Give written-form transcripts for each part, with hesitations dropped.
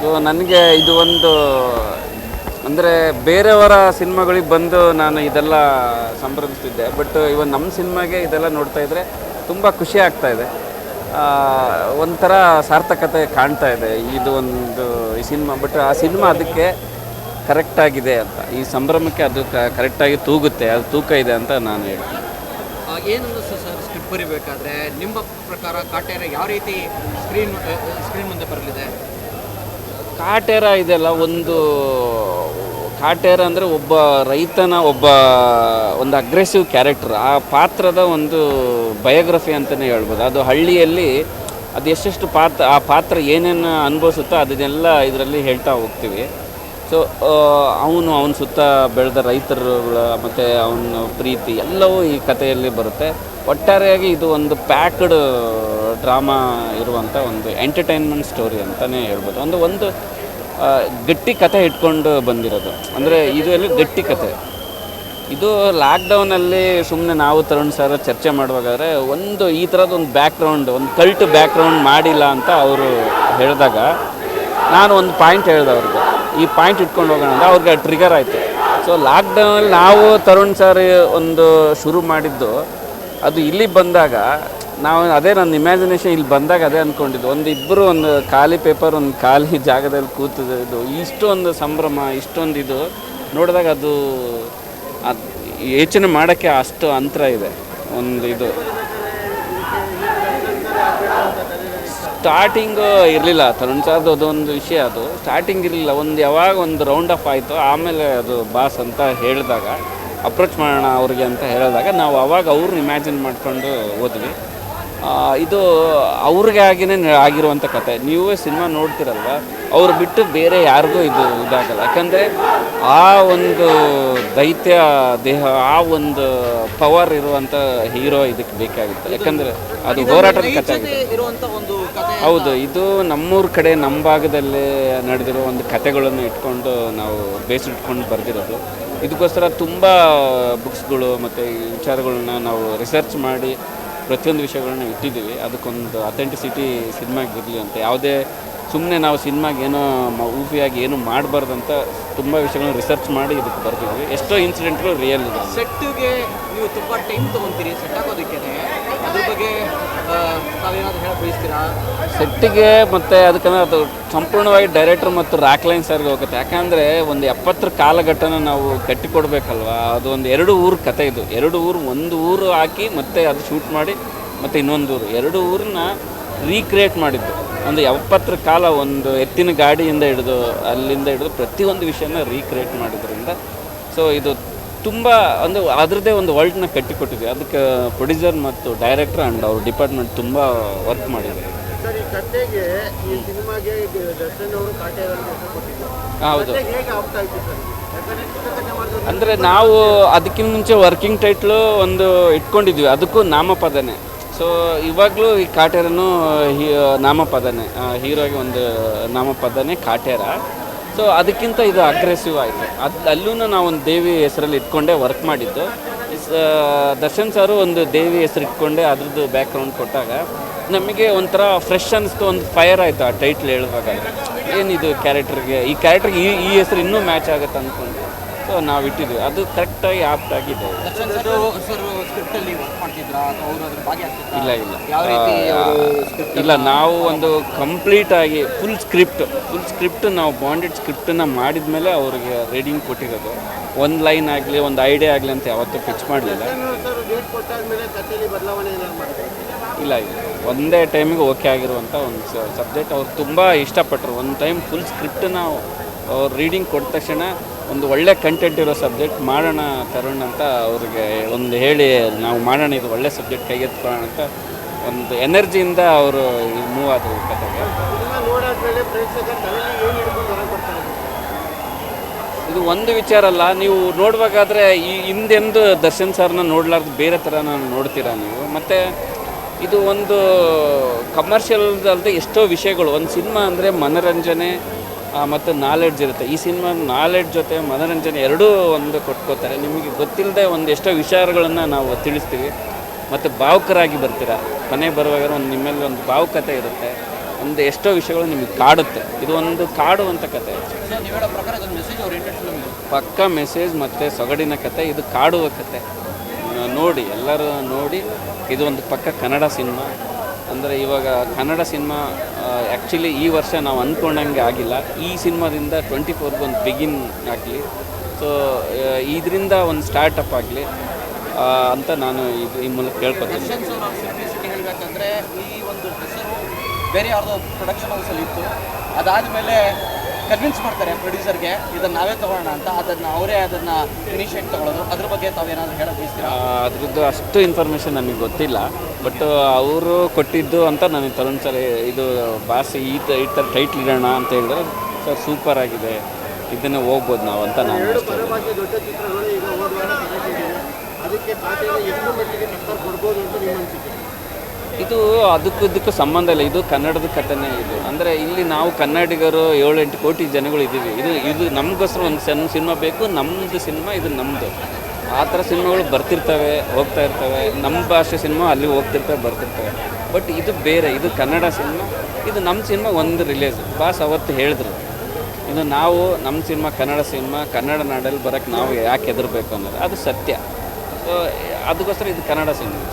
So ನನಗೆ ಇದು ಒಂದು ಅಂದರೆ ಬೇರೆಯವರ ಸಿನಿಮಾಗಳಿಗೆ ಬಂದು ನಾನು ಇದೆಲ್ಲ ಸಂಭ್ರಮಿಸ್ತಿದ್ದೆ. ಬಟ್ ಇವನ್ ನಮ್ಮ ಸಿನಿಮಾಗೆ ಇದೆಲ್ಲ ನೋಡ್ತಾ ಇದ್ದರೆ ತುಂಬ ಖುಷಿ ಆಗ್ತಾ ಇದೆ. ಒಂಥರ ಸಾರ್ಥಕತೆ ಕಾಣ್ತಾ ಇದೆ ಇದು ಒಂದು ಈ ಸಿನಿಮಾ. ಬಟ್ ಆ ಸಿನಿಮಾ ಅದಕ್ಕೆ ಕರೆಕ್ಟಾಗಿದೆ ಅಂತ, ಈ ಸಂಭ್ರಮಕ್ಕೆ ಅದು ಕರೆಕ್ಟಾಗಿ ತೂಗುತ್ತೆ, ಅದು ತೂಕ ಇದೆ ಅಂತ ನಾನು ಹೇಳ್ತೀನಿ. ಏನು ಸರ್ ಸ್ಕ್ರಿಪ್ಟ್ ಬರೀಬೇಕಾದ್ರೆ ನಿಮ್ಮ ಪ್ರಕಾರ ಕಾಟೇರ ಯಾವ ರೀತಿ ಸ್ಕ್ರೀನ್ ಮುಂದೆ ಬರಲಿದೆ? ಕಾಟೇರ ಇದೆಲ್ಲ ಒಂದು ಕಾಟೇರ ಅಂದರೆ ಒಬ್ಬ ರೈತನ ಒಂದು ಅಗ್ರೆಸಿವ್ ಕ್ಯಾರೆಕ್ಟರ್, ಆ ಪಾತ್ರದ ಒಂದು ಬಯೋಗ್ರಫಿ ಅಂತಲೇ ಹೇಳ್ಬೋದು. ಅದು ಹಳ್ಳಿಯಲ್ಲಿ ಅದು ಎಷ್ಟೆಷ್ಟು ಆ ಪಾತ್ರ ಏನೇನು ಅನುಭವಿಸುತ್ತೋ ಅದನ್ನೆಲ್ಲ ಇದರಲ್ಲಿ ಹೇಳ್ತಾ ಹೋಗ್ತೀವಿ. ಸೊ ಅವನ ಸುತ್ತ ಬೆಳೆದ ರೈತರುಗಳ ಮತ್ತು ಅವನ ಪ್ರೀತಿ ಎಲ್ಲವೂ ಈ ಕಥೆಯಲ್ಲಿ ಬರುತ್ತೆ. ಒಟ್ಟಾರೆಯಾಗಿ ಇದು ಒಂದು ಪ್ಯಾಕ್ಡ್ ಡ್ರಾಮಾ ಇರುವಂಥ ಒಂದು ಎಂಟರ್ಟೈನ್ಮೆಂಟ್ ಸ್ಟೋರಿ ಅಂತಲೇ ಹೇಳ್ಬೋದು. ಒಂದು ಗಟ್ಟಿ ಕತೆ ಇಟ್ಕೊಂಡು ಬಂದಿರೋದು, ಅಂದರೆ ಇದು ಎಲ್ಲ ಗಟ್ಟಿ ಕತೆ. ಇದು ಲಾಕ್ಡೌನಲ್ಲಿ ಸುಮ್ಮನೆ ನಾವು ತರುಣ್ ಸರ್ ಚರ್ಚೆ ಮಾಡುವಾಗಾದರೆ ಈ ಥರದ್ದು ಒಂದು ಬ್ಯಾಕ್ಗ್ರೌಂಡ್, ಒಂದು ಕಲ್ಟ್ ಬ್ಯಾಕ್ಗ್ರೌಂಡ್ ಮಾಡಿಲ್ಲ ಅಂತ ಅವರು ಹೇಳಿದಾಗ ನಾನು ಒಂದು ಪಾಯಿಂಟ್ ಹೇಳಿದೆ ಅವ್ರಿಗೆ, ಈ ಪಾಯಿಂಟ್ ಇಟ್ಕೊಂಡು ಹೋಗೋಣ ಅಂತ. ಅವ್ರಿಗೆ ಟ್ರಿಗರ್ ಆಯಿತು. ಸೊ ಲಾಕ್ಡೌನಲ್ಲಿ ನಾವು ತರುಣ್ ಸರ್ ಒಂದು ಶುರು ಮಾಡಿದ್ದು, ಅದು ಇಲ್ಲಿ ಬಂದಾಗ ನಾವು ಅದೇ ನನ್ನ ಇಮ್ಯಾಜಿನೇಷನ್ ಇಲ್ಲಿ ಬಂದಾಗ ಅದೇ ಅಂದ್ಕೊಂಡಿದ್ದು. ಇಬ್ಬರು ಒಂದು ಖಾಲಿ ಪೇಪರ್, ಒಂದು ಖಾಲಿ ಜಾಗದಲ್ಲಿ ಕೂತಿದ್ದು, ಇಷ್ಟೊಂದು ಸಂಭ್ರಮ, ಇಷ್ಟೊಂದು ಇದು ನೋಡಿದಾಗ ಅದು ಯೋಚನೆ ಮಾಡೋಕ್ಕೆ ಅಷ್ಟು ಅಂತರ ಇದೆ. ಇದು ಸ್ಟಾರ್ಟಿಂಗು ಇರಲಿಲ್ಲ ತರುಣ್ ಸರ್ದು, ಅದೊಂದು ವಿಷಯ. ಅದು ಸ್ಟಾರ್ಟಿಂಗ್ ಇರಲಿಲ್ಲ. ಯಾವಾಗ ಒಂದು ರೌಂಡ್ ಆಫ್ ಆಯಿತು, ಆಮೇಲೆ ಅದು ಬಾಸ್ ಅಂತ ಹೇಳಿದಾಗ, ಅಪ್ರೋಚ್ ಮಾಡೋಣ ಅವ್ರಿಗೆ ಅಂತ ಹೇಳಿದಾಗ ನಾವು ಅವಾಗ ಅವ್ರನ್ನ ಇಮ್ಯಾಜಿನ್ ಮಾಡ್ಕೊಂಡು ಹೋದ್ವಿ. ಇದು ಅವ್ರಿಗೆ ಆಗಿರುವಂಥ ಕತೆ. ನೀವೇ ಸಿನಿಮಾ ನೋಡ್ತಿರಲ್ವ, ಅವ್ರು ಬಿಟ್ಟು ಬೇರೆ ಯಾರಿಗೂ ಇದಾಗಲ್ಲ. ಯಾಕಂದರೆ ಆ ಒಂದು ದೈತ್ಯ ದೇಹ, ಆ ಒಂದು ಪವರ್ ಇರುವಂಥ ಹೀರೋ ಇದಕ್ಕೆ ಬೇಕಾಗಿತ್ತು. ಯಾಕಂದರೆ ಅದು ಹೋರಾಟದ ಕತೆ ಆಗಿದೆ. ಹೌದು, ಇದು ನಮ್ಮೂರ ಕಡೆ, ನಮ್ಮ ಭಾಗದಲ್ಲೇ ನಡೆದಿರೋ ಒಂದು ಕತೆಗಳನ್ನು ಇಟ್ಕೊಂಡು ನಾವು ಬೇಸಿಟ್ಕೊಂಡು ಬರೆದಿರೋದು. ಇದಕ್ಕೋಸ್ಕರ ತುಂಬ ಬುಕ್ಸ್ಗಳು ಮತ್ತು ವಿಚಾರಗಳನ್ನ ನಾವು ರಿಸರ್ಚ್ ಮಾಡಿ ಪ್ರತಿಯೊಂದು ವಿಷಯಗಳನ್ನ ಇಟ್ಟಿದ್ದೀವಿ. ಅದಕ್ಕೊಂದು ಅಥೆಂಟಿಸಿಟಿ ಸಿನಿಮಾಗೆ ಇರಲಿ ಅಂತ. ಯಾವುದೇ ಸುಮ್ಮನೆ ನಾವು ಸಿನಿಮಾಗೆ ಏನೋ ಊಫಿಯಾಗಿ ಏನೂ ಮಾಡಬಾರ್ದಂತ ತುಂಬ ವಿಷಯಗಳನ್ನ ರಿಸರ್ಚ್ ಮಾಡಿ ಇದಕ್ಕೆ ಬರ್ತಿದ್ವಿ. ಎಷ್ಟೋ ಇನ್ಸಿಡೆಂಟ್ಗಳು ರಿಯಲ್ ಇದೆ. ಸೆಟ್ಟಿಗೆ ನೀವು ತುಂಬ ಟೈಮ್ ತೊಗೊತೀರಿ ಸೆಟ್ ಹಾಕೋದಕ್ಕೆ, ಅದ್ರ ಬಗ್ಗೆ ತಾವೇನಾದರೂ ಹೇಳಿ ಬಯಸ್ತೀರಾ? ಸೆಟ್ಟಿಗೆ ಮತ್ತು ಅದಕ್ಕಂದ್ರೆ ಅದು ಸಂಪೂರ್ಣವಾಗಿ ಡೈರೆಕ್ಟರ್ ಮತ್ತು ರಾಕ್ಲೈನ್ ಸರ್ಗೆ ಹೋಗುತ್ತೆ. ಯಾಕಂದರೆ ಒಂದು 70ರ ಕಾಲಘಟ್ಟನ ನಾವು ಕಟ್ಟಿಕೊಡ್ಬೇಕಲ್ವ. ಅದು ಒಂದು 2 ಊರು ಕತೆ. ಇದು 2 ಊರು, ಒಂದು ಊರು ಹಾಕಿ ಮತ್ತೆ ಅದು ಶೂಟ್ ಮಾಡಿ ಮತ್ತು ಇನ್ನೊಂದು ಊರು, 2 ಊರನ್ನ ರೀಕ್ರಿಯೇಟ್ ಮಾಡಿದ್ದು. ಒಂದು 70ರ ಕಾಲ, ಒಂದು ಎತ್ತಿನ ಗಾಡಿಯಿಂದ ಹಿಡಿದು ಪ್ರತಿಯೊಂದು ವಿಷಯನ ರೀಕ್ರಿಯೇಟ್ ಮಾಡಿದ್ರಿಂದ ಸೊ ಇದು ತುಂಬ ಅದರದ್ದೇ ಒಂದು ವರ್ಲ್ಡ್ನ ಕಟ್ಟಿಕೊಟ್ಟಿದ್ವಿ. ಅದಕ್ಕೆ ಪ್ರೊಡ್ಯೂಸರ್ ಮತ್ತು ಡೈರೆಕ್ಟರ್ ಆ್ಯಂಡ್ ಅವ್ರ ಡಿಪಾರ್ಟ್ಮೆಂಟ್ ತುಂಬ ವರ್ಕ್ ಮಾಡಿದ್ದಾರೆ. ಹೌದು, ಅಂದರೆ ನಾವು ಅದಕ್ಕಿಂತ ಮುಂಚೆ ವರ್ಕಿಂಗ್ ಟೈಟ್ಲು ಒಂದು ಇಟ್ಕೊಂಡಿದ್ವಿ, ಅದಕ್ಕೂ ನಾಮಪದನೇ. ಸೊ ಇವಾಗಲೂ ಈ ಕಾಟೇರನು ನಾಮಪದನೇ, ಹೀರೋಗೆ ಒಂದು ನಾಮಪದನೇ ಕಾಟೇರ. ಸೊ ಅದಕ್ಕಿಂತ ಇದು ಅಗ್ರೆಸಿವ್ ಆಯಿತು. ಅಲ್ಲೂ ನಾವು ಒಂದು ದೇವಿ ಹೆಸರಲ್ಲಿ ಇಟ್ಕೊಂಡೇ ವರ್ಕ್ ಮಾಡಿದ್ದು. ದರ್ಶನ್ ಸಾರು ಒಂದು ದೇವಿ ಹೆಸರು ಇಟ್ಕೊಂಡೆ ಅದ್ರದ್ದು ಬ್ಯಾಕ್ಗ್ರೌಂಡ್ ಕೊಟ್ಟಾಗ ನಮಗೆ ಒಂಥರ ಫ್ರೆಶ್ ಅನ್ನಿಸ್ತು, ಒಂದು ಫೈರ್ ಆಯಿತು ಆ ಟೈಟ್ಲ್ ಹೇಳುವಾಗ. ಏನಿದು ಕ್ಯಾರೆಕ್ಟರ್ಗೆ, ಈ ಕ್ಯಾರೆಕ್ಟರ್ಗೆ ಈ ಹೆಸರು ಇನ್ನೂ ಮ್ಯಾಚ್ ಆಗುತ್ತೆ ಅಂದ್ಕೊಂಡು ಸೊ ನಾವು ಇಟ್ಟಿದ್ವಿ. ಅದು ಕರೆಕ್ಟಾಗಿ ಆಪ್ಟ್ ಆಗಿದೆ. ಇಲ್ಲ, ನಾವು ಒಂದು ಕಂಪ್ಲೀಟಾಗಿ ಫುಲ್ ಸ್ಕ್ರಿಪ್ಟ್ ನಾವು ಬಾಂಡೆಡ್ ಸ್ಕ್ರಿಪ್ಟನ್ನು ಮಾಡಿದ ಮೇಲೆ ಅವ್ರಿಗೆ ರೀಡಿಂಗ್ ಕೊಟ್ಟಿರೋದು. ಒಂದು ಲೈನ್ ಆಗಲಿ, ಒಂದು ಐಡಿಯಾ ಆಗಲಿ ಅಂತ ಯಾವತ್ತೂ ಪಿಚ್ ಮಾಡಲಿಲ್ಲ. ಇಲ್ಲ, ಒಂದೇ ಟೈಮಿಗೆ ಓಕೆ ಆಗಿರುವಂಥ ಒಂದು ಸಬ್ಜೆಕ್ಟ್ ಅವ್ರು ತುಂಬ ಇಷ್ಟಪಟ್ಟರು. ಒಂದು ಟೈಮ್ ಫುಲ್ ಸ್ಕ್ರಿಪ್ಟನ್ನ ಅವ್ರು ರೀಡಿಂಗ್ ಕೊಟ್ಟ ತಕ್ಷಣ ಒಂದು ಒಳ್ಳೆ ಕಂಟೆಂಟ್ ಇರೋ ಸಬ್ಜೆಕ್ಟ್ ಮಾಡೋಣ ತರುಣ್ ಅಂತ ಅವ್ರಿಗೆ ಹೇಳಿ ನಾವು ಮಾಡೋಣ, ಇದು ಒಳ್ಳೆ ಸಬ್ಜೆಕ್ಟ್ ಕೈಗೆತ್ಕೊಳ್ಳೋಣ ಅಂತ ಒಂದು ಎನರ್ಜಿಯಿಂದ ಅವರು ಮೂವ್ ಆದರು ಕತೆಗೆ. ಇದು ಒಂದು ವಿಚಾರ ಅಲ್ಲ, ನೀವು ನೋಡುವಾಗಾದರೆ ಈ ಹಿಂದೆಂದು ದರ್ಶನ್ ಸರ್ನ ನೋಡ್ಲಾರ್ದು ಬೇರೆ ಥರ ನೋಡ್ತೀರಾ ನೀವು. ಮತ್ತು ಇದು ಒಂದು ಕಮರ್ಷಿಯಲ್ ಅಲ್ಲದೆ ಎಷ್ಟೋ ವಿಷಯಗಳು. ಒಂದು ಸಿನಿಮಾ ಅಂದರೆ ಮನೋರಂಜನೆ ಮತ್ತು ನಾಲೆಡ್ಜ್ ಇರುತ್ತೆ. ಈ ಸಿನಿಮಾ ನಾಲೆಡ್ಜ್ ಜೊತೆ ಮನೋರಂಜನೆ ಎರಡೂ ಒಂದು ಕೊಟ್ಕೋತಾರೆ. ನಿಮಗೆ ಗೊತ್ತಿಲ್ಲದೆ ಒಂದು ಎಷ್ಟೋ ವಿಚಾರಗಳನ್ನು ನಾವು ತಿಳಿಸ್ತೀವಿ ಮತ್ತು ಭಾವುಕರಾಗಿ ಬರ್ತೀರಾ. ಕೊನೆಗೆ ಬರುವಾಗ ನಿಮ್ಮಲ್ಲಿ ಒಂದು ಭಾವುಕತೆ ಇರುತ್ತೆ, ಒಂದು ಎಷ್ಟೋ ವಿಷಯಗಳು ನಿಮಗೆ ಕಾಡುತ್ತೆ. ಇದು ಒಂದು ಕಾಡುವಂಥ ಕತೆ. ಸೊ ನೀವು ಹೇಳೋ ಪ್ರಕಾರ ಇದೊಂದು ಮೆಸೇಜ್ ಓರಿಯೆಂಟೆಡ್ ಫಿಲ್ಮ್ ಇದು. ಪಕ್ಕ ಮೆಸೇಜ್ ಮತ್ತು ಸೊಗಡಿನ ಕತೆ, ಇದು ಕಾಡುವ ಕತೆ. ನೋಡಿ, ಎಲ್ಲರೂ ನೋಡಿ. ಇದು ಒಂದು ಪಕ್ಕ ಕನ್ನಡ ಸಿನಿಮಾ. ಅಂದರೆ ಇವಾಗ ಕನ್ನಡ ಸಿನಿಮಾ ಆ್ಯಕ್ಚುಲಿ ಈ ವರ್ಷ ನಾವು ಅಂದ್ಕೊಂಡಂಗೆ ಆಗಿಲ್ಲ. ಈ ಸಿನಿಮಾದಿಂದ 24ಗೆ ಒಂದು ಬಿಗಿನ್ ಆಗಲಿ, ಸೊ ಇದರಿಂದ ಒಂದು ಸ್ಟಾರ್ಟಪ್ ಆಗಲಿ ಅಂತ ನಾನು ಈ ಮೂಲಕ ಕೇಳ್ಕೊತೀನಿ. ದರ್ಶನ್ ಸರ್ ಅವ್ರ ಸಿಂಪ್ಲಿಸಿಟಿ ಹೇಳಬೇಕಂದ್ರೆ ಈ ಒಂದು ಹೆಸರು ಬೇರೆ ಯಾರ್ದೋ ಪ್ರೊಡಕ್ಷನ್ ಹೌಸಲ್ಲಿ ಇತ್ತು, ಅದಾದಮೇಲೆ ಕನ್ವಿನ್ಸ್ ಮಾಡ್ತಾರೆ ಪ್ರೊಡ್ಯೂಸರ್ಗೆ ಇದನ್ನು ನಾವೇ ತೊಗೊಳ್ಳೋಣ ಅಂತ, ಅವರೇ ಅದನ್ನು ಇನಿಷಿಯೇಟ್ ತೊಗೊಳ್ಳೋದು. ಅದ್ರ ಬಗ್ಗೆ ತಾವೇನಾದರೂ ಹೇಳೋದು ಬಯಸ್ತೀರಾ? ಅದ್ರದ್ದು ಅಷ್ಟು ಇನ್ಫಾರ್ಮೇಷನ್ ನನಗೆ ಗೊತ್ತಿಲ್ಲ, ಬಟ್ ಅವರು ಕೊಟ್ಟಿದ್ದು ಅಂತ ನನಗೆ ತರುಣ್ ಸರ್ ಇದು ಬಾಸ್ ಈ ಥರ ಟೈಟ್ಲ್ ಇಡೋಣ ಅಂತ ಹೇಳಿದ್ರೆ ಸರ್ ಸೂಪರ್ ಆಗಿದೆ, ಇದನ್ನೇ ಹೋಗ್ಬೋದು ನಾವು ಅಂತ ನಾನು ಅಷ್ಟೇ. ಇದು ಅದಕ್ಕೂ ಸಂಬಂಧ ಇಲ್ಲ, ಇದು ಕನ್ನಡದ ಕಥೆನೇ ಇದು. ಅಂದರೆ ಇಲ್ಲಿ ನಾವು ಕನ್ನಡಿಗರು 7-8 ಕೋಟಿ ಜನಗಳು ಇದ್ದೀವಿ. ಇದು ನಮಗೋಸ್ಕರ ಒಂದು ಸಣ್ಣ ಸಿನಿಮಾ ಬೇಕು, ನಮ್ಮದು ಸಿನಿಮಾ ಇದು ನಮ್ಮದು. ಆ ಥರ ಸಿನಿಮಾಗಳು ಬರ್ತಿರ್ತವೆ, ಹೋಗ್ತಾ ಇರ್ತವೆ. ನಮ್ಮ ಭಾಷೆ ಸಿನಿಮಾ ಅಲ್ಲಿ ಹೋಗ್ತಿರ್ತವೆ, ಬರ್ತಿರ್ತವೆ. ಬಟ್ ಇದು ಬೇರೆ, ಇದು ಕನ್ನಡ ಸಿನಿಮಾ, ಇದು ನಮ್ಮ ಸಿನಿಮಾ ಒಂದು ರಿಲೀಸ್. ಬಾಸ್ ಅವತ್ತು ಹೇಳಿದ್ರು, ಇದು ನಾವು ನಮ್ಮ ಸಿನಿಮಾ ಕನ್ನಡ ಸಿನಿಮಾ, ಕನ್ನಡ ನಾಡಲ್ಲಿ ಬರೋಕ್ಕೆ ನಾವು ಯಾಕೆ ಹೆದರಬೇಕು ಅನ್ನೋದು ಅದು ಸತ್ಯ. ಸೊ ಅದಕ್ಕೋಸ್ಕರ ಇದು ಕನ್ನಡ ಸಿನಿಮಾ.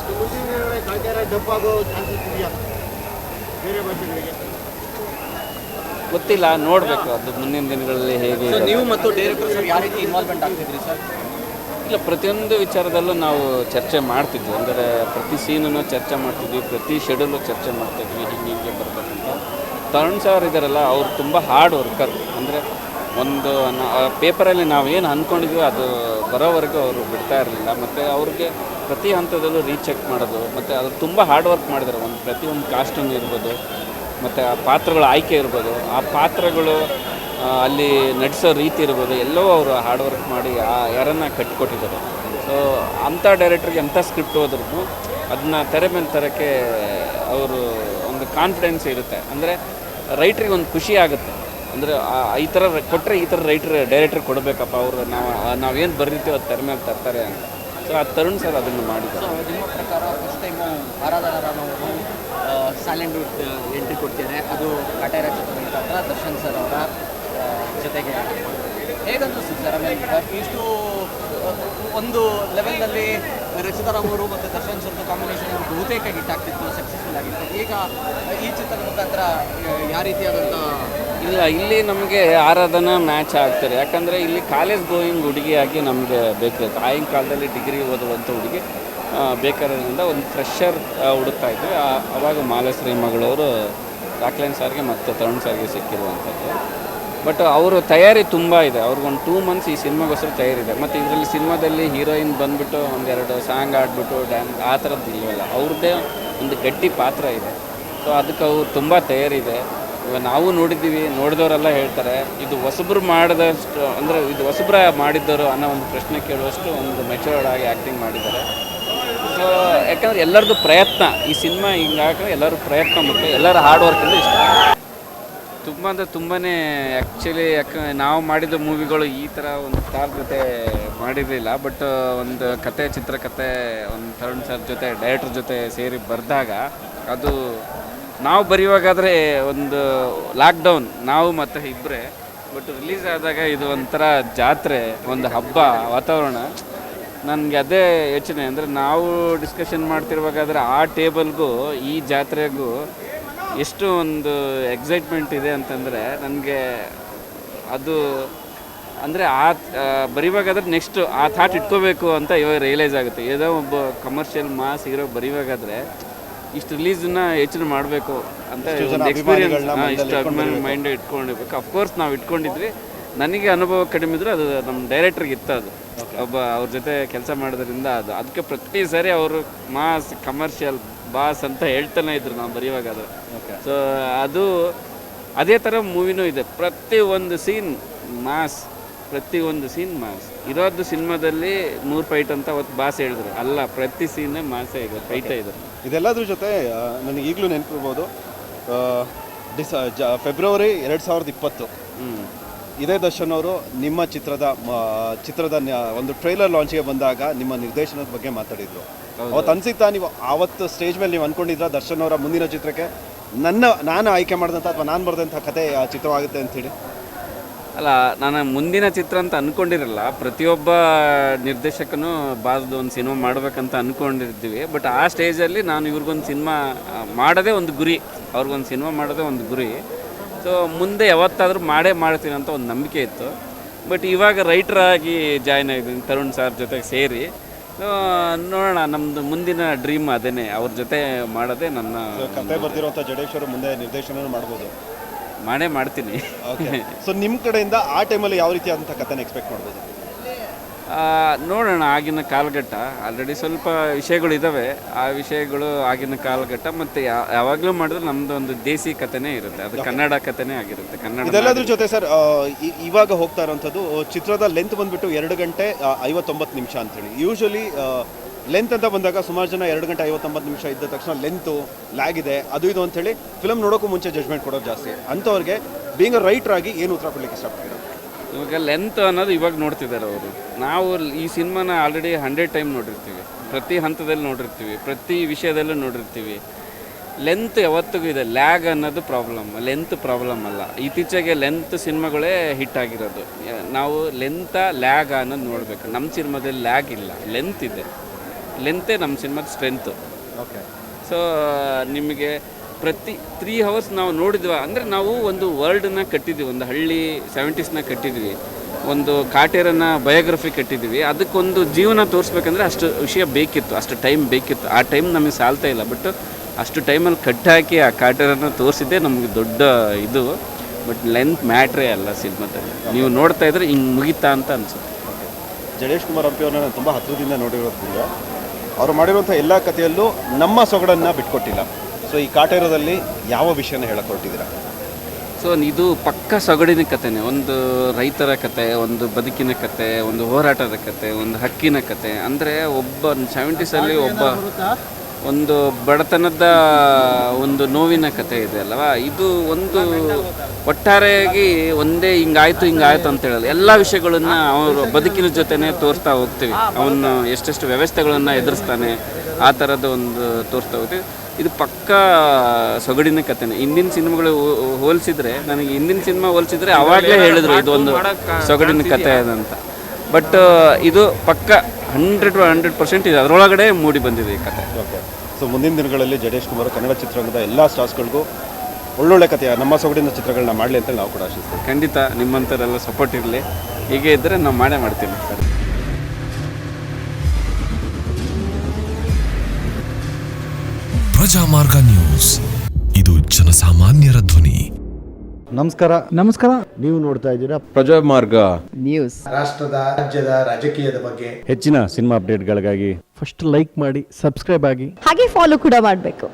ಗೊತ್ತಿಲ್ಲ, ನೋಡಬೇಕು ಅದು ಮುಂದಿನ ದಿನಗಳಲ್ಲಿ ಹೇಗೆ. ನೀವು ಮತ್ತು ಡೈರೆಕ್ಟರ್ ಸರ್ ಯಾವ ರೀತಿ ಇನ್ವಾಲ್ವ್ಮೆಂಟ್ ಆಗ್ತಿದ್ರಿ ಸರ್? ಇಲ್ಲ, ಪ್ರತಿಯೊಂದು ವಿಚಾರದಲ್ಲೂ ನಾವು ಚರ್ಚೆ ಮಾಡ್ತಿದ್ವಿ. ಅಂದರೆ ಪ್ರತಿ ಸೀನನ್ನು ಚರ್ಚೆ ಮಾಡ್ತಿದ್ವಿ, ಪ್ರತಿ ಶೆಡ್ಯೂಲು ಚರ್ಚೆ ಮಾಡ್ತಿದ್ವಿ, ಹಿಂಗೆ ಬರ್ಬೇಕಂತ. ತರುಣ್ ಸರ್ ಇದ್ದಾರಲ್ಲ, ಅವ್ರು ತುಂಬ ಹಾರ್ಡ್ ವರ್ಕರ್. ಅಂದರೆ ಒಂದು ಪೇಪರಲ್ಲಿ ನಾವೇನು ಅಂದ್ಕೊಂಡಿದ್ವಿ ಅದು ಬರೋವರೆಗೂ ಅವರು ಬಿಡ್ತಾ ಇರಲಿಲ್ಲ. ಮತ್ತು ಅವ್ರಿಗೆ ಪ್ರತಿ ಹಂತದಲ್ಲೂ ರೀಚೆಕ್ ಮಾಡೋದು, ಮತ್ತು ಅದು ತುಂಬ ಹಾರ್ಡ್ ವರ್ಕ್ ಮಾಡಿದ್ದಾರೆ. ಪ್ರತಿಯೊಂದು ಕಾಸ್ಟ್ಯೂಮ್ ಇರ್ಬೋದು, ಮತ್ತು ಆ ಪಾತ್ರಗಳ ಆಯ್ಕೆ ಇರ್ಬೋದು, ಆ ಪಾತ್ರಗಳು ಅಲ್ಲಿ ನಟಿಸೋ ರೀತಿ ಇರ್ಬೋದು, ಎಲ್ಲವೂ ಅವರು ಹಾರ್ಡ್ ವರ್ಕ್ ಮಾಡಿ ಯಾರನ್ನು ಕಟ್ಟಿಕೊಟ್ಟಿದ್ದಾರೆ. ಸೊ ಅಂಥ ಡೈರೆಕ್ಟ್ರಿಗೆ ಎಂಥ ಸ್ಕ್ರಿಪ್ಟ್ ಹೋದ್ರೂ ಅದನ್ನ ತೆರೆ ಮೇಲೆ ತರೋಕ್ಕೆ ಅವರು ಒಂದು ಕಾನ್ಫಿಡೆನ್ಸ್ ಇರುತ್ತೆ. ಅಂದರೆ ರೈಟ್ರಿಗೆ ಒಂದು ಖುಷಿ ಆಗುತ್ತೆ. ಅಂದರೆ ಈ ಥರ ಕೊಟ್ಟರೆ ಈ ಥರ ಡೈರೆಕ್ಟ್ರ್ ಕೊಡಬೇಕಪ್ಪ, ಅವರು ನಾವೇನು ಬರೀತೀವಿ ಅದು ತೆರೆ ಮೇಲೆ ತರ್ತಾರೆ ಅಂತ. ಸೊ ಆ ತರುಣ್ ಸರ್ ಅದನ್ನು ಮಾಡಿದ್ದಾರೆ. ಸೊ ನಿಮ್ಮ ಪ್ರಕಾರ ಫಸ್ಟ್ ಟೈಮು ಆರಾಧನಾ ರಾಮವರು ಸ್ಯಾಲೆಂಡ್ವುಡ್ ಎಂಟ್ರಿ ಕೊಡ್ತಿದ್ದಾರೆ, ಅದು ಕಾಟೇರ ಚಿತ್ರದಿಂದ ದರ್ಶನ್ ಸರ್ ಅವರ ಜೊತೆಗೆ ಹೇಗನ್ನಿಸ್ತು ಸರ್? ಆಮೇಲೆ ಇಷ್ಟು ಒಂದು ಲೆವೆಲ್ನಲ್ಲಿ ರಚಿತಾ ರಾಮ್ ಅವರು ಮತ್ತು ದರ್ಶನ್ ಸರ್ದು ಕಾಂಬಿನೇಷನ್ ಬಹುತೇಕ ಹಿಟ್ ಆಗ್ತಿತ್ತು, ಸಕ್ಸಸ್ಫುಲ್ ಆಗಿತ್ತು. ಈಗ ಈ ಚಿತ್ರದ ಮುಖಾಂತರ ಯಾವ ರೀತಿಯಾದಂಥ ಇಲ್ಲ, ಇಲ್ಲಿ ನಮಗೆ ಆರಾಧನಾ ಮ್ಯಾಚ್ ಆಗ್ತಾರೆ. ಯಾಕಂದರೆ ಇಲ್ಲಿ ಕಾಲೇಜ್ ಗೋಯಿಂಗ್ ಹುಡುಗಿಯಾಗಿ ನಮಗೆ ಬೇಕಾಗುತ್ತೆ. ಆಗಿನ ಕಾಲದಲ್ಲಿ ಡಿಗ್ರಿ ಓದುವಂಥ ಹುಡುಗಿ ಬೇಕಾದ್ರಿಂದ ಒಂದು ಫ್ರೆಶರ್ ಹುಡುಕ್ತಾ ಇದ್ವಿ. ಆವಾಗ ಮಾಲಾಶ್ರೀ ಮಗಳವರು ರಾಕ್ಲೈನ್ ಸರ್ಗೆ ಮತ್ತು ತರುಣ್ ಸರ್ಗೆ ಸಿಕ್ಕಿರುವಂಥದ್ದು. ಬಟ್ ಅವರು ತಯಾರಿ ತುಂಬ ಇದೆ, ಅವ್ರಿಗೊಂದು 2 months ಈ ಸಿನಿಮಾಗೋಸ್ಕರ ತಯಾರಿದೆ. ಮತ್ತು ಇದರಲ್ಲಿ ಸಿನಿಮಾದಲ್ಲಿ ಹೀರೋಯಿನ್ ಬಂದುಬಿಟ್ಟು 1-2 ಸಾಂಗ್ ಆಡಿಬಿಟ್ಟು ಡ್ಯಾನ್ಸ್ ಆ ಥರದ್ದು ಇಲ್ವಲ್ಲ, ಅವ್ರದ್ದೇ ಒಂದು ಗಟ್ಟಿ ಪಾತ್ರ ಇದೆ. ಸೊ ಅದಕ್ಕೆ ಅವ್ರು ತುಂಬ ತಯಾರಿದೆ. ಇವಾಗ ನಾವು ನೋಡಿದ್ದೀವಿ, ನೋಡಿದವರೆಲ್ಲ ಹೇಳ್ತಾರೆ ಇದು ಹೊಸಬ್ರು ಮಾಡಿದಷ್ಟು, ಅಂದರೆ ಇದು ಹೊಸಬ್ರ ಮಾಡಿದ್ದವರು ಅನ್ನೋ ಒಂದು ಪ್ರಶ್ನೆ ಕೇಳುವಷ್ಟು ಒಂದು ಮೆಚೂರ್ಡ್ ಆಗಿ ಆ್ಯಕ್ಟಿಂಗ್ ಮಾಡಿದ್ದಾರೆ. ಸೊ ಯಾಕಂದರೆ ಎಲ್ಲರದ್ದು ಪ್ರಯತ್ನ, ಈ ಸಿನಿಮಾ ಹಿಂಗಾಗ ಎಲ್ಲರೂ ಪ್ರಯತ್ನ ಮತ್ತು ಎಲ್ಲರ ಹಾರ್ಡ್ ವರ್ಕಿಂದ ಇಷ್ಟ. ತುಂಬ ಅಂದರೆ ತುಂಬಾ ಆ್ಯಕ್ಚುಲಿ ನಾವು ಮಾಡಿದ ಮೂವಿಗಳು ಈ ಥರ ಒಂದು ಸ್ಟಾರ್ ಜೊತೆ ಮಾಡಿರಲಿಲ್ಲ. ಬಟ್ ಒಂದು ಚಿತ್ರಕಥೆ ಒಂದು ತರುಣ್ ಸರ್ ಜೊತೆ ಡೈರೆಕ್ಟರ್ ಜೊತೆ ಸೇರಿ ಬರೆದಾಗ ಅದು ನಾವು ಬರೆಯುವಾಗಾದರೆ ಒಂದು ಲಾಕ್ಡೌನ್ ನಾವು ಮತ್ತು ಇಬ್ಬರೇ, ಬಟ್ ರಿಲೀಸ್ ಆದಾಗ ಇದು ಒಂಥರ ಜಾತ್ರೆ, ಒಂದು ಹಬ್ಬ ವಾತಾವರಣ. ನನಗೆ ಅದೇ ಯೋಚನೆ, ಅಂದರೆ ನಾವು ಡಿಸ್ಕಷನ್ ಮಾಡ್ತಿರುವಾಗಾದರೆ ಆ ಟೇಬಲ್ಗೂ ಈ ಜಾತ್ರೆಗೂ ಎಷ್ಟು ಒಂದು ಎಕ್ಸೈಟ್ಮೆಂಟ್ ಇದೆ ಅಂತಂದರೆ ನನಗೆ ಅದು ಅಂದರೆ ಬರೀವಾಗಾದ್ರೆ ನೆಕ್ಸ್ಟು ಆ ಥಾಟ್ ಇಟ್ಕೋಬೇಕು ಅಂತ ಇವಾಗ ರಿಯಲೈಸ್ ಆಗುತ್ತೆ. ಏನೋ ಒಬ್ಬ ಕಮರ್ಷಿಯಲ್ ಮಾಸ್ ಹೀರೋ ಬರೀವಾಗಾದರೆ ಇಷ್ಟು ರಿಲೀಸನ್ನ ಯೋಚನೆ ಮಾಡಬೇಕು ಅಂತ ಒಂದು ಎಕ್ಸ್ಪೀರಿಯನ್ಸ್, ಇಷ್ಟು ಅಭಿಮಾನಿ ಮೈಂಡ್ ಇಟ್ಕೊಂಡಿರ್ಬೇಕು. ಅಫ್ಕೋರ್ಸ್ ನಾವು ಇಟ್ಕೊಂಡಿದ್ವಿ. ನನಗೆ ಅನುಭವ ಕಡಿಮೆ ಇದ್ದರೂ ಅದು ನಮ್ಮ ಡೈರೆಕ್ಟ್ರಿಗೆ ಇತ್ತು. ಅದು ಒಬ್ಬ ಅವ್ರ ಜೊತೆ ಕೆಲಸ ಮಾಡೋದ್ರಿಂದ ಅದಕ್ಕೆ ಪ್ರತಿ ಸಾರಿ ಅವರು ಮಾಸ್ ಕಮರ್ಷಿಯಲ್ ಬಾಸ್ ಅಂತ ಹೇಳ್ತಾನೆ ಇದ್ರು ನಾವು ಬರೆಯುವಾಗಾದ್ರೆ. ಸೊ ಅದು ಅದೇ ಥರ ಮೂವಿನೂ ಇದೆ. ಪ್ರತಿಯೊಂದು ಸೀನ್ ಮಾಸ್, ಇರೋದು ಸಿನಿಮಾದಲ್ಲಿ 100 ಫೈಟ್ ಅಂತ ಅವತ್ತು ಬಾಸ್ ಹೇಳಿದ್ರು. ಅಲ್ಲ, ಪ್ರತಿ ಸೀನೇ ಮಾಸೇ ಇದೆ, ಫೈಟೇ ಇದೆ. ಇದೆಲ್ಲದ್ರ ಜೊತೆ ನನಗೆ ಈಗಲೂ ನೆನಪಿರ್ಬೋದು, ಫೆಬ್ರವರಿ 2020 ಇದೇ ದರ್ಶನ್ ಅವರು ನಿಮ್ಮ ಚಿತ್ರದ ಒಂದು ಟ್ರೈಲರ್ ಲಾಂಚ್ಗೆ ಬಂದಾಗ ನಿಮ್ಮ ನಿರ್ದೇಶನದ ಬಗ್ಗೆ ಮಾತಾಡಿದ್ರು. ಅವತ್ತು ಅನ್ಸಿತ್ತಾ, ನೀವು ಆವತ್ತು ಸ್ಟೇಜ್ ಮೇಲೆ ನೀವು ಅಂದ್ಕೊಂಡಿದ್ರ ದರ್ಶನ್ ಅವರ ಮುಂದಿನ ಚಿತ್ರಕ್ಕೆ ನಾನು ಆಯ್ಕೆ ಮಾಡಿದಂಥ ಅಥವಾ ನಾನು ಬರೆದಂಥ ಕತೆ ಚಿತ್ರವಾಗುತ್ತೆ ಅಂಥೇಳಿ? ಅಲ್ಲ, ನಾನು ಮುಂದಿನ ಚಿತ್ರ ಅಂತ ಅಂದ್ಕೊಂಡಿರಲ್ಲ. ಪ್ರತಿಯೊಬ್ಬ ನಿರ್ದೇಶಕನು ಬಾಸ್ದು ಒಂದು ಸಿನಿಮಾ ಮಾಡಬೇಕಂತ ಅಂದ್ಕೊಂಡಿರ್ತೀವಿ. ಬಟ್ ಆ ಸ್ಟೇಜಲ್ಲಿ ನಾನು ಇವ್ರಿಗೊಂದು ಸಿನಿಮಾ ಮಾಡೋದೇ ಒಂದು ಗುರಿ, ಅವ್ರಿಗೊಂದು ಸಿನಿಮಾ ಮಾಡೋದೇ ಒಂದು ಗುರಿ. ಸೊ ಮುಂದೆ ಯಾವತ್ತಾದರೂ ಮಾಡ್ತೀನಿ ಅಂತ ಒಂದು ನಂಬಿಕೆ ಇತ್ತು. ಬಟ್ ಇವಾಗ ರೈಟ್ರಾಗಿ ಜಾಯ್ನ್ ಆಗಿದ್ದೀನಿ ತರುಣ್ ಸರ್ ಜೊತೆಗೆ ಸೇರಿ. ನೋಡೋಣ, ನಮ್ಮದು ಮುಂದಿನ ಡ್ರೀಮ್ ಅದೇನೆ, ಅವ್ರ ಜೊತೆ ಮಾಡೋದೇ ನನ್ನ. ಕತೆ ಬರ್ತಿರೋಂಥ ಜಡೇಶ್ವರು ಮುಂದೆ ನಿರ್ದೇಶನ ಮಾಡ್ಬೋದು? ಮಾಡ್ತೀನಿ. ಓಕೆ. ಸೊ ನಿಮ್ಮ ಕಡೆಯಿಂದ ಆ ಟೈಮಲ್ಲಿ ಯಾವ ರೀತಿಯಾದಂಥ ಕಥೆನ ಎಕ್ಸ್ಪೆಕ್ಟ್ ಮಾಡ್ಬೋದು? ನೋಡೋಣ, ಆಗಿನ ಕಾಲಘಟ್ಟ ಆಲ್ರೆಡಿ ಸ್ವಲ್ಪ ವಿಷಯಗಳಿದ್ದಾವೆ. ಆ ವಿಷಯಗಳು ಆಗಿನ ಕಾಲಘಟ್ಟ, ಮತ್ತು ಯಾವಾಗಲೂ ಮಾಡಿದ್ರೆ ನಮ್ಮದು ಒಂದು ದೇಸಿ ಕಥೆನೇ ಇರುತ್ತೆ, ಅದು ಕನ್ನಡ ಕಥೆನೇ ಆಗಿರುತ್ತೆ. ಕನ್ನಡ ಇದೆಲ್ಲದ್ರ ಜೊತೆ ಸರ್, ಇವಾಗ ಹೋಗ್ತಾ ಇರೋಂಥದ್ದು ಚಿತ್ರದ ಲೆಂತ್ ಬಂದುಬಿಟ್ಟು 2 ಗಂಟೆ 59 ನಿಮಿಷ ಅಂಥೇಳಿ. ಯೂಶ್ವಲಿ ಲೆಂತ್ ಅಂತ ಬಂದಾಗ ಸುಮಾರು ಜನ 2 ಗಂಟೆ 59 ನಿಮಿಷ ಇದ್ದ ತಕ್ಷಣ ಲೆಂತು ಲ್ಯಾಗ್ ಇದೆ ಅದು ಇದು ಅಂಥೇಳಿ ಫಿಲಮ್ ನೋಡೋಕ್ಕೂ ಮುಂಚೆ ಜಜ್ಮೆಂಟ್ ಕೊಡೋದು ಜಾಸ್ತಿ. ಅಂಥವ್ರಿಗೆ ಬೀಂಗ್ ಅ ರೈಟರ್ ಆಗಿ ಏನು ಉತ್ತರ ಕೊಡಲಿಕ್ಕೆ ಇಷ್ಟಪಡ್ತೀರಾ? ಇವಾಗ ಲೆಂತ್ ಅನ್ನೋದು ಇವಾಗ ನೋಡ್ತಿದ್ದಾರೆ ಅವರು. ನಾವು ಈ ಸಿನಿಮಾನ ಆಲ್ರೆಡಿ 100 ಟೈಮ್ ನೋಡಿರ್ತೀವಿ, ಪ್ರತಿ ಹಂತದಲ್ಲಿ ನೋಡಿರ್ತೀವಿ, ಪ್ರತಿ ವಿಷಯದಲ್ಲೂ ನೋಡಿರ್ತೀವಿ. ಲೆಂತ್ ಯಾವತ್ತಿಗೂ ಇದೆ, ಲ್ಯಾಗ್ ಅನ್ನೋದು ಪ್ರಾಬ್ಲಮ್, ಲೆಂತ್ ಪ್ರಾಬ್ಲಮ್ ಅಲ್ಲ. ಇತ್ತೀಚೆಗೆ ಲೆಂತ್ ಸಿನಿಮಾಗಳೇ ಹಿಟ್ ಆಗಿರೋದು. ನಾವು ಲ್ಯಾಗ್ ಅನ್ನೋದು ನೋಡಬೇಕು. ನಮ್ಮ ಸಿನಿಮಾದಲ್ಲಿ ಲ್ಯಾಗ್ ಇಲ್ಲ, ಲೆಂತ್ ಇದೆ. ಲೆಂತೇ ನಮ್ಮ ಸಿನಿಮಾದ ಸ್ಟ್ರೆಂತು. ಓಕೆ. ಸೊ ನಿಮಗೆ ಪ್ರತಿ 3 ಅವರ್ಸ್ ನಾವು ನೋಡಿದ್ವಿ ಅಂದರೆ, ನಾವು ಒಂದು ವರ್ಲ್ಡನ್ನ ಕಟ್ಟಿದ್ವಿ, ಒಂದು ಹಳ್ಳಿ 70ಸ್ನ ಕಟ್ಟಿದ್ವಿ, ಒಂದು ಕಾಟೇರನ ಬಯೋಗ್ರಫಿ ಕಟ್ಟಿದ್ವಿ. ಅದಕ್ಕೊಂದು ಜೀವನ ತೋರಿಸ್ಬೇಕಂದ್ರೆ ಅಷ್ಟು ವಿಷಯ ಬೇಕಿತ್ತು, ಅಷ್ಟು ಟೈಮ್ ಬೇಕಿತ್ತು. ಆ ಟೈಮ್ ನಮಗೆ ಸಾಲ್ತಾ ಇಲ್ಲ. ಬಟ್ ಅಷ್ಟು ಟೈಮಲ್ಲಿ ಕಟ್ಟಾಕಿ ಆ ಕಾಟೇರನ್ನ ತೋರಿಸಿದ್ದೇ ನಮಗೆ ದೊಡ್ಡ ಇದು. ಬಟ್ ಲೆಂತ್ ಮ್ಯಾಟ್ರೇ ಅಲ್ಲ ಸಿನಿಮಾದಲ್ಲಿ. ನೀವು ನೋಡ್ತಾ ಇದ್ರೆ ಹಿಂಗೆ ಮುಗಿತಾ ಅಂತ ಅನ್ಸುತ್ತೆ. ಜಡೇಶ್ ಕುಮಾರ್ ಹಂಪಿ ಅವ್ರನ್ನ ನಾನು ತುಂಬ ಹತ್ತಿರದಿಂದ ನೋಡಿರೋದ್ರಿಂದ ಅವರು ಮಾಡಿರುವಂಥ ಎಲ್ಲ ಕಥೆಯಲ್ಲೂ ನಮ್ಮ ಸೊಗಡನ್ನು ಬಿಟ್ಕೊಟ್ಟಿಲ್ಲ. ಸೊ ಈ ಕಾಟೇರದಲ್ಲಿ ಯಾವ ವಿಷಯನ ಹೇಳಕ್ಕೆ ಹೊರಟಿದ್ದೀರಾ? ಸೊ ಇದು ಪಕ್ಕ ಸೊಗಡಿನ ಕಥೆನೇ. ಒಂದು ರೈತರ ಕತೆ, ಒಂದು ಬದುಕಿನ ಕತೆ, ಒಂದು ಹೋರಾಟದ ಕತೆ, ಒಂದು ಹಕ್ಕಿನ ಕತೆ. ಅಂದರೆ ಒಬ್ಬ 70ಸಲ್ಲಿ ಒಂದು ಬಡತನದ ಒಂದು ನೋವಿನ ಕತೆ ಇದೆ ಅಲ್ವಾ. ಇದು ಒಂದು ಒಟ್ಟಾರೆಯಾಗಿ ಒಂದೇ ಹಿಂಗಾಯ್ತು ಅಂತ ಹೇಳಲ್ಲ, ಎಲ್ಲ ವಿಷಯಗಳನ್ನು ಅವರು ಬದುಕಿನ ಜೊತೆನೇ ತೋರಿಸ್ತಾ ಹೋಗ್ತೀವಿ. ಅವನು ಎಷ್ಟೆಷ್ಟು ವ್ಯವಸ್ಥೆಗಳನ್ನು ಎದುರಿಸ್ತಾನೆ, ಆ ಥರದ ಒಂದು ತೋರಿಸ್ತಾ ಹೋಗ್ತೀವಿ. ಇದು ಪಕ್ಕ ಸೊಗಡಿನ ಕಥೆನೇ. ಹಿಂದಿನ ಸಿನಿಮಾಗಳು ಹೋಲಿಸಿದ್ರೆ ಅವಾಗಲೇ ಹೇಳಿದ್ರು ಇದು ಒಂದು ಸೊಗಡಿನ ಕತೆ ಅದಂತ. ಬಟ್ ಇದು ಪಕ್ಕ 100% ಇದೆ, ಅದರೊಳಗಡೆ ಮೂಡಿ ಬಂದಿದೆ ಈ ಕತೆ. ಓಕೆ. ಸೊ ಮುಂದಿನ ದಿನಗಳಲ್ಲಿ ಜಡೇಶ್ ಕುಮಾರ್ ಕನ್ನಡ ಚಿತ್ರರಂಗದ ಎಲ್ಲ ಸ್ಟಾರ್ಸ್ಗಳಿಗೂ ಒಳ್ಳೊಳ್ಳೆ ಕಥೆಯ ನಮ್ಮ ಸೊಗಡಿನ ಚಿತ್ರಗಳನ್ನ ಮಾಡಲಿ ಅಂತ ನಾವು ಕೂಡ ಆಶಿಸ್ತೀವಿ. ಖಂಡಿತ ನಿಮ್ಮಂಥವರೆಲ್ಲ ಸಪೋರ್ಟ್ ಇರಲಿ. ಹೀಗೆ ಇದ್ದರೆ ನಾವು ಮಾಡ್ತೀನಿ ಸರ್. ಪ್ರಜಾಮಾರ್ಗ ನ್ಯೂಸ್, ಇದು ಜನಸಾಮಾನ್ಯರ ಧ್ವನಿ. ನಮಸ್ಕಾರ. ನೀವು ನೋಡ್ತಾ ಇದ್ದೀರಾ ಪ್ರಜಾಮಾರ್ಗ ನ್ಯೂಸ್. ರಾಷ್ಟ್ರದ ರಾಜ್ಯದ ರಾಜಕೀಯದ ಬಗ್ಗೆ ಹೆಚ್ಚಿನ ಸಿನಿಮಾ ಅಪ್ಡೇಟ್ಗಳಿಗಾಗಿ ಫಸ್ಟ್ ಲೈಕ್ ಮಾಡಿ, ಸಬ್ಸ್ಕ್ರೈಬ್ ಆಗಿ, ಹಾಗೆ ಫಾಲೋ ಕೂಡ ಮಾಡಬೇಕು.